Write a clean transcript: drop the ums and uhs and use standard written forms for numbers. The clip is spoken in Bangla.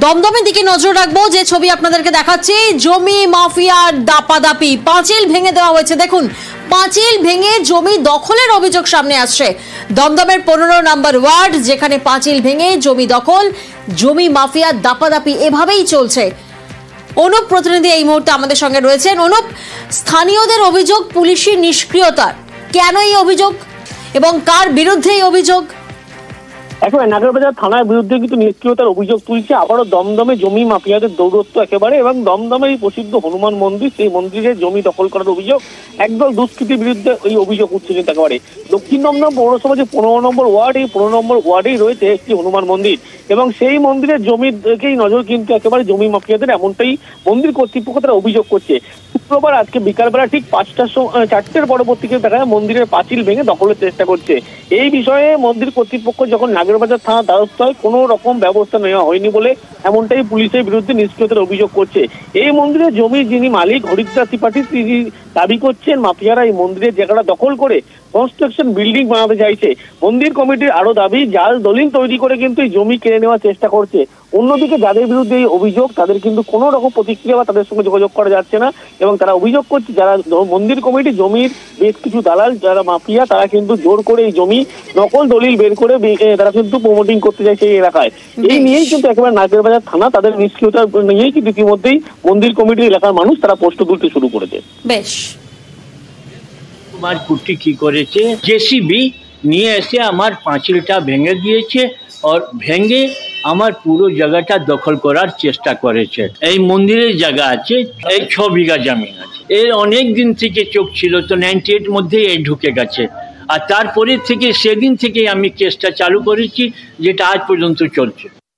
দমদমের দিকে নজর রাখবো, যে ছবি আপনাদেরকে দেখাচ্ছি, জমি মাফিয়ার দাপাদাপি, পাঁচিল ভেঙে দেওয়া হয়েছে। দেখুন, পাঁচিল ভেঙে জমি দখলের অভিযোগ সামনে আসছে। দমদমের 15 নম্বর ওয়ার্ড, যেখানে পাঁচিল ভেঙে জমি দখল, জমি মাফিয়ার দাপাদাপি এভাবেই চলছে। অনুপ প্রতিনিধি এই মুহূর্তে আমাদের সঙ্গে রয়েছেন। অনুপ, স্থানীয়দের অভিযোগ পুলিশি নিষ্ক্রিয়তার, কেন এই অভিযোগ এবং কার বিরুদ্ধে এই অভিযোগ? একেবারে নাগরবাজার থানার বিরুদ্ধে কিন্তু নিষ্ক্রিয়তার অভিযোগ তুলছে। আবারও দমদমে জমি মাফিয়াদের দৌরত্ব একেবারে, এবং দমদমে এই প্রসিদ্ধ হনুমান মন্দির, সেই মন্দিরের জমি দখল করার অভিযোগ, একদল দুষ্কৃতীর বিরুদ্ধে এই অভিযোগ উঠছে কিন্তু একেবারে। দক্ষিণ দমদম পৌরসভা যে 15 নম্বর ওয়ার্ড, এই 15 নম্বর ওয়ার্ডেই রয়েছে একটি হনুমান মন্দির, এবং সেই মন্দিরের জমিকেই নজর কিন্তু একেবারে জমি মাফিয়াদের, এমনটাই মন্দির কর্তৃপক্ষ তারা অভিযোগ করছে। শুক্রবার আজকে বিকালবেলা ঠিক 4টার পরবর্তীতে দেখা যায় মন্দিরের পাঁচিল ভেঙে দখলের চেষ্টা করছে। এই বিষয়ে মন্দির কর্তৃপক্ষ যখন নাগরবাজার থানার দ্বারস্থ হয়, কোনো রকম ব্যবস্থা নেওয়া হয়নি বলে এমনটাই পুলিশের বিরুদ্ধে নিষ্ক্রিয়তার অভিযোগ করছে। এই মন্দিরের জমির যিনি মালিক হরিদ্বার ত্রিপাঠী, তিনি দাবি করছেন মাফিয়ারা এই মন্দিরের জায়গাটা দখল করে কনস্ট্রাকশন বিল্ডিং বানাতে চাইছে। মন্দির কমিটির আরো দাবি, জাল দলিল তৈরি করে কিন্তু এই জমি কেড়ে নেওয়ার চেষ্টা করছে। অন্যদিকে যাদের বিরুদ্ধে এই অভিযোগ, তাদের কিন্তু কোনো রকম প্রতিক্রিয়া বা তাদের সঙ্গে যোগাযোগ করা যাচ্ছে না, এবং তারা অভিযোগ করছে যারা মন্দির কমিটি জমির বেশ কিছু দালাল, যারা মাফিয়া, তারা কিন্তু জোর করে এই জমি নকল দলিল বের করে তারা কিন্তু প্রমোটিং করতে চাইছে এই এলাকায়। এই নিয়েই কিন্তু একেবারে নাগরবাজার থানা তাদের নিষ্ক্রিয়তা নিয়েই কিন্তু ইতিমধ্যেই মন্দির কমিটির এলাকার মানুষ তারা প্রশ্ন তুলতে শুরু করেছে। বেশ, আমার কুটি কি করেছে, জেসিবি নিয়ে এসে আমার পাঁচিলটা ভেঙে দিয়েছে, আর ভেঙে আমার পুরো জায়গাটা দখল করার চেষ্টা করেছে। এই মন্দিরের জায়গা আছে, এই 6 বিঘা জমি আছে, এর অনেক দিন থেকে চোখ ছিল, তো 98 মধ্যেই এই ঢুকে গেছে। আর তারপরে থেকে সেদিন থেকে আমি কেসটা চালু করেছি, যেটা আজ পর্যন্ত চলছে।